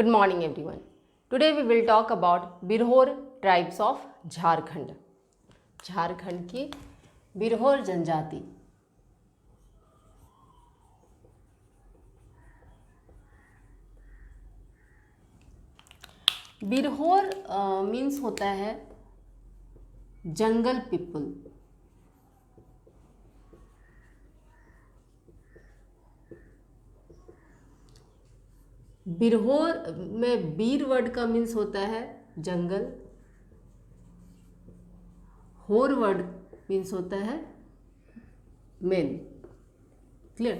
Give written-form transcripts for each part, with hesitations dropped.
Good morning everyone. Today we will talk about Birhor tribes of Jharkhand. Jharkhand की बिरहोर जनजाति. Birhor means होता है जंगल पीपल. बिरहोर में बीर वर्ड का मीन्स होता है जंगल. होर वर्ड मीन्स होता है मेन. क्लियर.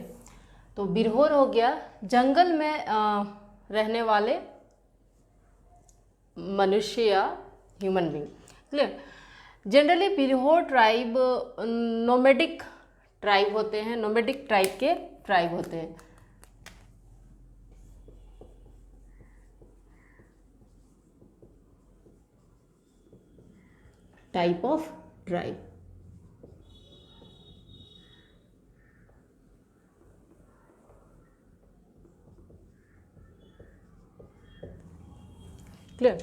तो बिरहोर हो गया जंगल में रहने वाले मनुष्य या human being. Clear. Generally Birhor tribe nomadic tribe होते हैं. नोमैडिक टाइप के ट्राइब होते हैं. Type of tribe. क्लियर.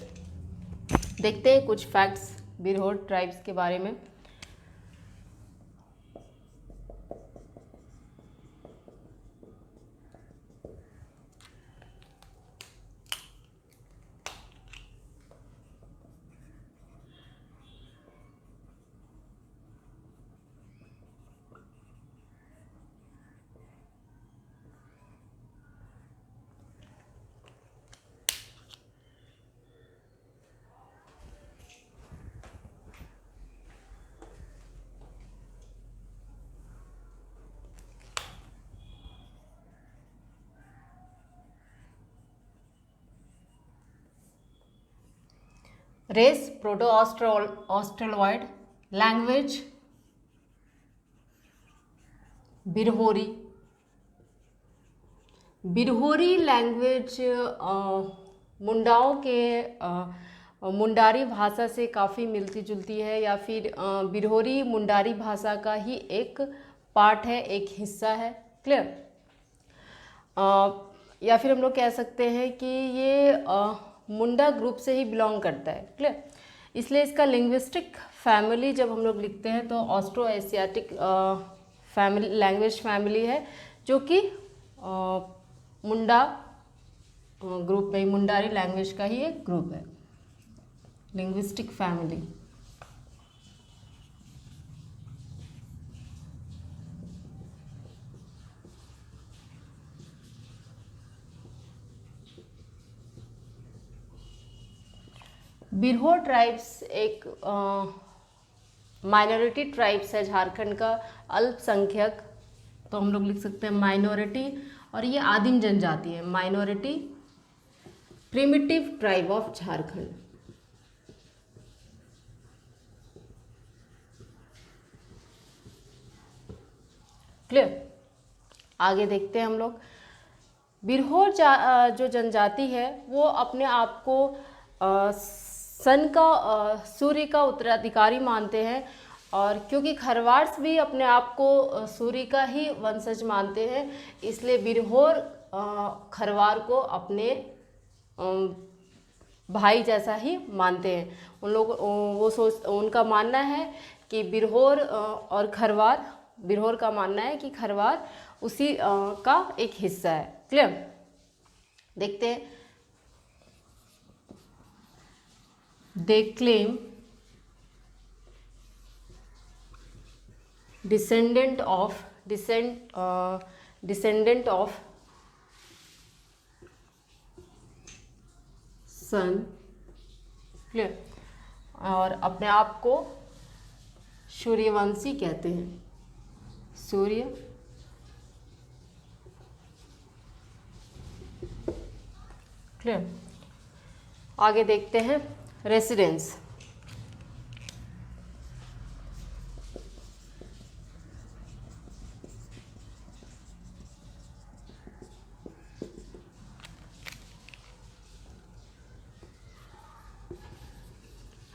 देखते हैं कुछ फैक्ट्स बिरहोर ट्राइब्स के बारे में. Race proto Australoid. Language Birhori. Birhori language मुंडाओं के मुंडारी भाषा से काफ़ी मिलती जुलती है, या फिर बिरहोरी मुंडारी भाषा का ही एक पार्ट है, एक हिस्सा है. क्लियर. या फिर हम लोग कह सकते हैं कि ये मुंडा ग्रुप से ही बिलोंग करता है. क्लियर. इसलिए इसका लिंग्विस्टिक फैमिली जब हम लोग लिखते हैं तो Austro Asiatic family language family है, जो कि मुंडा ग्रुप में मुंडारी लैंग्वेज का ही एक ग्रुप है. Linguistic family. बिरहोर ट्राइब्स एक माइनॉरिटी ट्राइब्स है झारखंड का. अल्पसंख्यक तो हम लोग लिख सकते हैं माइनॉरिटी, और ये आदिम जनजाति है. Minority primitive tribe of Jharkhand. Clear. आगे देखते हैं हम लोग. बिरहोर जो जनजाति है वो अपने आप को सन का सूर्य का उत्तराधिकारी मानते हैं, और क्योंकि खरवार्स भी अपने आप को सूर्य का ही वंशज मानते हैं, इसलिए बिरहोर खरवार को अपने भाई जैसा ही मानते हैं. उन लोग उनका मानना है कि बिरहोर और खरवार, बिरहोर का मानना है कि खरवार उसी का एक हिस्सा है. क्लियर. देखते हैं. They claim descendant of sun. Clear. और अपने आप को सूर्यवंशी कहते हैं. सूर्य क्लियर. आगे देखते हैं. रेसिडेंस.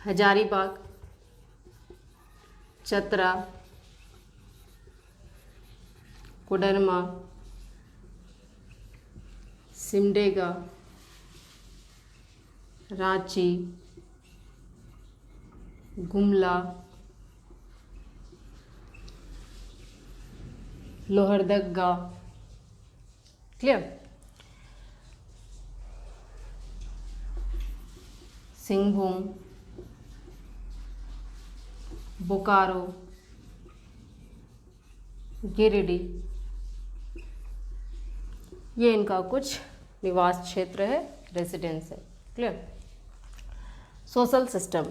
हजारीबाग, चतरा, कोडरमा, सिमडेगा, रांची, गुमला, लोहरदगा, क्लियर, सिंहभूम, बोकारो, गिरिडीह, ये इनका कुछ निवास क्षेत्र है, रेजिडेंस है, क्लियर। सोशल सिस्टम,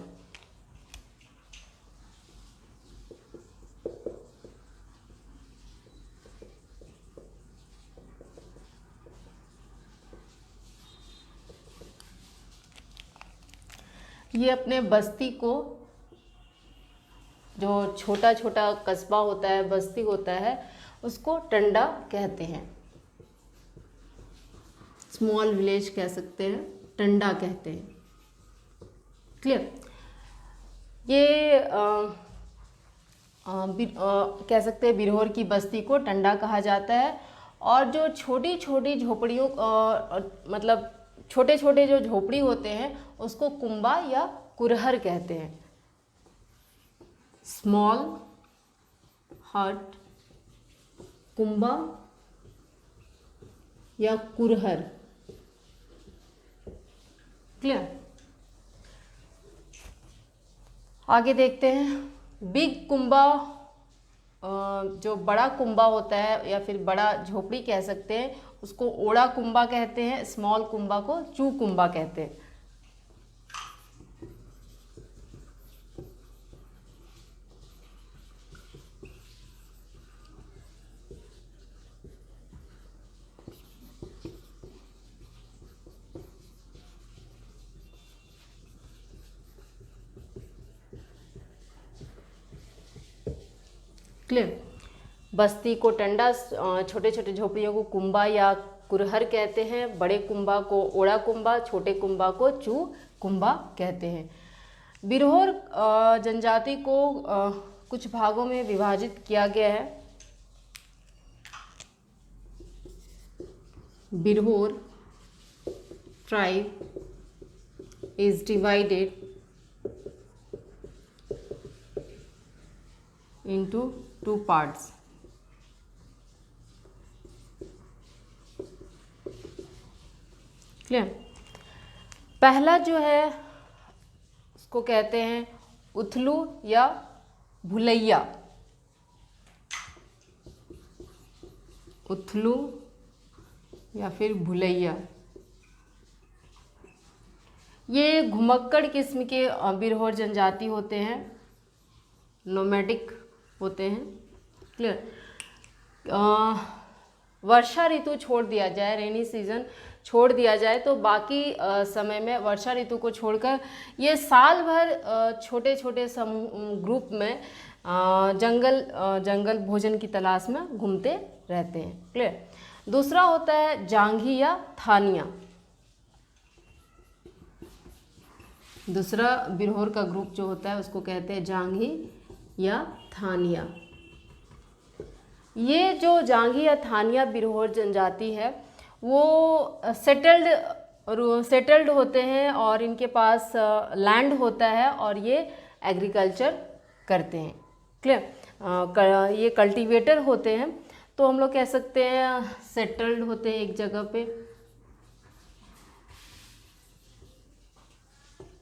ये अपने बस्ती को, जो छोटा छोटा कस्बा होता है, बस्ती होता है, उसको टंडा कहते हैं, स्मॉल विलेज कह सकते हैं, टंडा कहते हैं, क्लियर। ये कह सकते हैं बिरहोर की बस्ती को टंडा कहा जाता है। और जो छोटी छोटी झोपड़ियों मतलब छोटे छोटे जो झोपड़ी होते हैं उसको कुंबा या कुरहर कहते हैं, स्मॉल हट, कुंबा या कुरहर, क्लियर। आगे देखते हैं बिग कुंबा, जो बड़ा कुंबा होता है या फिर बड़ा झोपड़ी कह सकते हैं, उसको ओड़ा कुंबा कहते हैं, स्मॉल कुंबा को चू कुंबा कहते हैं। क्लियर। बस्ती को टंडा, छोटे छोटे झोपड़ियों को कुंबा या कुरहर कहते हैं, बड़े कुंबा को ओड़ा कुंबा, छोटे कुंबा को चू कुंबा कहते हैं। बिरहोर जनजाति को कुछ भागों में विभाजित किया गया है। Birhor tribe is divided into two parts. Clear. पहला जो है उसको कहते हैं उथलू या भुलैया, उथलू या फिर भुलैया। ये घुमक्कड़ किस्म के बिरहोर जनजाति होते हैं, नोमैडिक होते हैं, क्लियर। वर्षा ऋतु छोड़ दिया जाए, रेनी सीजन छोड़ दिया जाए तो बाकी समय में वर्षा ऋतु को छोड़कर ये साल भर छोटे छोटे ग्रुप में जंगल भोजन की तलाश में घूमते रहते हैं, क्लियर। दूसरा होता है जांघी या थानिया। दूसरा बिरहोर का ग्रुप जो होता है उसको कहते हैं जांघी या थानिया। ये जो जांघी या थानिया बिरहोर जनजाति है वो सेटल्ड होते हैं और इनके पास लैंड होता है और ये एग्रीकल्चर करते हैं, क्लियर। ये कल्टीवेटर होते हैं, तो हम लोग कह सकते हैं सेटल्ड होते हैं एक जगह पे,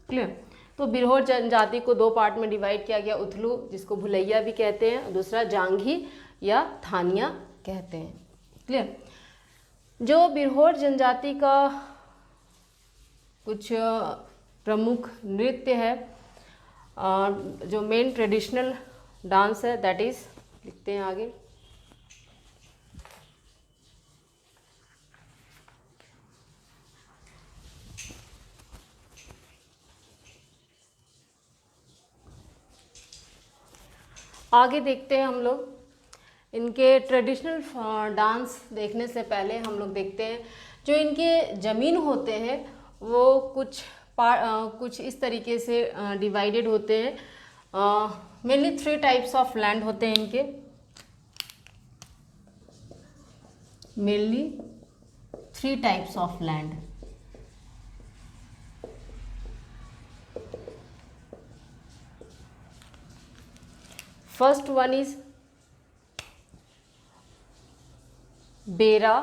क्लियर। तो बिरहोर जनजाति को दो पार्ट में डिवाइड किया गया, उथलू जिसको भुलैया भी कहते हैं, दूसरा जांघी या थानिया कहते हैं, क्लियर। जो बिरहोर जनजाति का कुछ प्रमुख नृत्य है, जो मेन ट्रेडिशनल डांस है, दैट इज, लिखते हैं आगे, आगे देखते हैं हम लोग। इनके ट्रेडिशनल डांस देखने से पहले हम लोग देखते हैं जो इनके ज़मीन होते हैं वो कुछ इस तरीके से डिवाइडेड होते हैं। मेनली 3 टाइप्स ऑफ लैंड होते हैं इनके, mainly 3 types of land. First one is बेरा,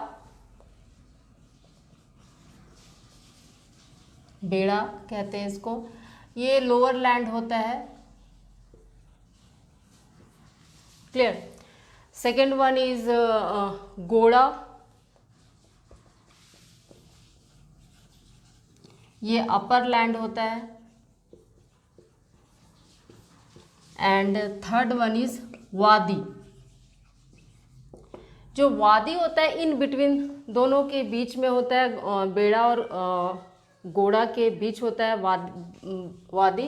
बेड़ा कहते हैं इसको, ये लोअर लैंड होता है, क्लियर। सेकेंड वन इज गोड़ा, ये अपर लैंड होता है। एंड थर्ड वन इज वादी, जो वादी होता है इन बिटवीन, दोनों के बीच में होता है, बेड़ा और गोड़ा के बीच होता है वादी,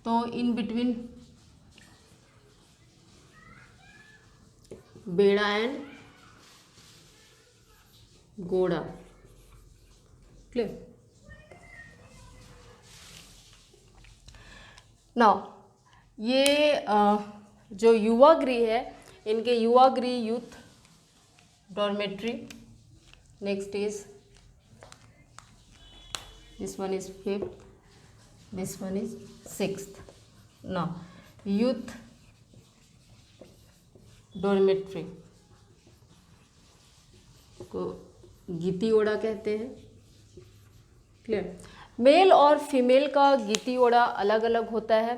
तो इन बिटवीन बेड़ा एंड गोड़ा, क्लियर। नाउ ये जो युवा गृह है, इनके युवा गृह youth dormitory, next is this one is fifth, this one is sixth. Now youth dormitory को गीती ओड़ा कहते हैं, क्लियर। मेल और फीमेल का गीती ओड़ा अलग अलग होता है।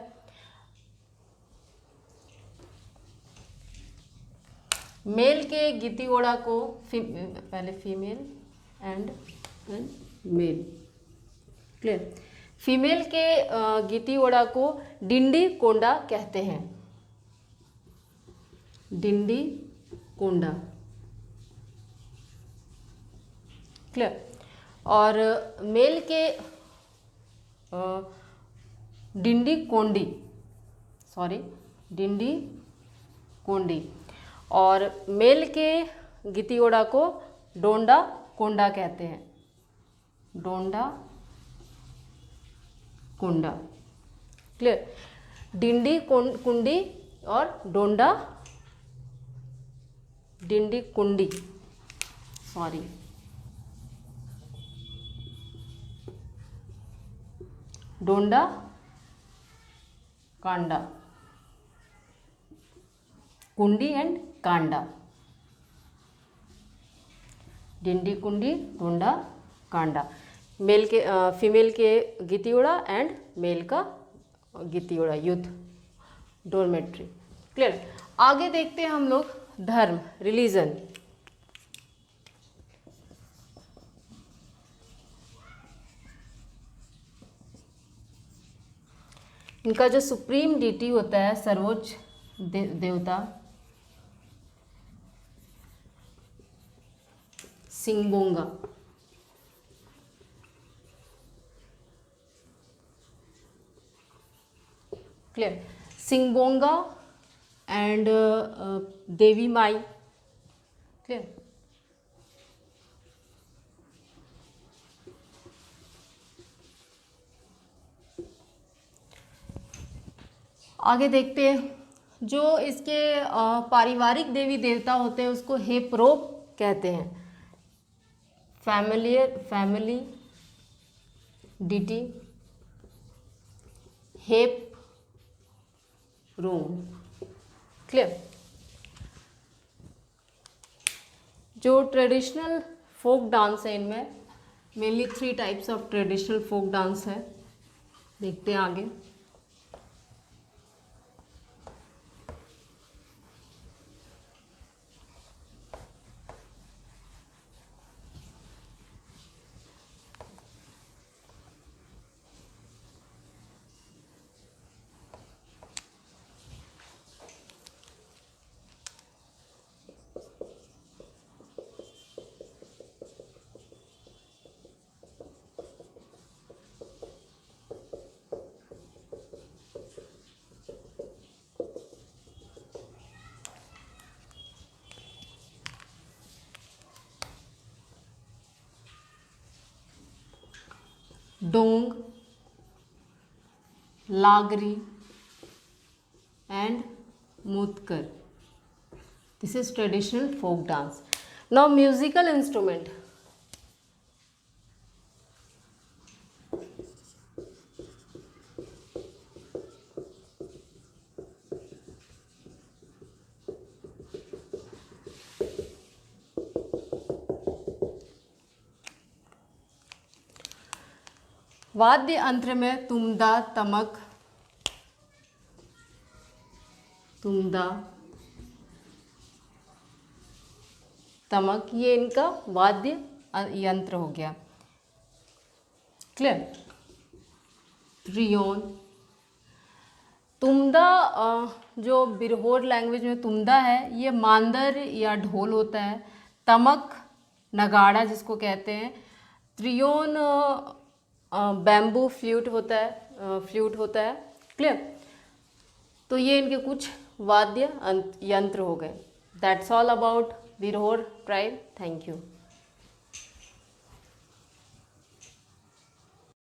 मेल के गीती ओड़ा को पहले female and male, clear. Female के गीती ओड़ा को डिंडी कोंडा कहते हैं, डिंडी कोंडा, क्लियर। और मेल के डिंडी कोंडी, सॉरी डिंडी कोंडी, और मेल के गीतियोड़ा को डोंडा कोंडा कहते हैं, डोंडा कोंडा, क्लियर। डिंडी कुंडी और डोंडा डिंडी कुंडी, सॉरी डोंडा कांडा, कुंडी एंड कांडा, डिंडी कुंडी डोंडा कांडा, मेल के फीमेल के गीतियोड़ा एंड मेल का गीतियोड़ा यूथ डॉर्मेट्री, क्लियर। आगे देखते हैं हम लोग धर्म, रिलीजन। इनका जो सुप्रीम डीटी होता है, सर्वोच्च देवता Singbonga, clear. Singbonga and Devi my, clear. आगे देखते हैं जो इसके पारिवारिक देवी देवता होते हैं उसको हेप्रोप कहते हैं, फैमिली डिटी हेप रोम, क्लियर। जो ट्रेडिशनल फोक डांस है, इनमें mainly 3 types of traditional folk dance है, देखते हैं आगे। डोंग, लागरी and mutkar. This is traditional folk dance. Now musical instrument. वाद्य यंत्र में तुमदा, तमक, तुमदा, तमक, ये इनका वाद्य यंत्र हो गया। क्लियर। त्रियोन, तुमदा जो बिरहोर लैंग्वेज में तुमदा है ये मांदर या ढोल होता है। तमक नगाड़ा जिसको कहते हैं। त्रियोन बैम्बू फ्लूट होता है। क्लियर। तो ये इनके कुछ वाद्य यंत्र हो गए। That's all about Birhor tribe. Thank you.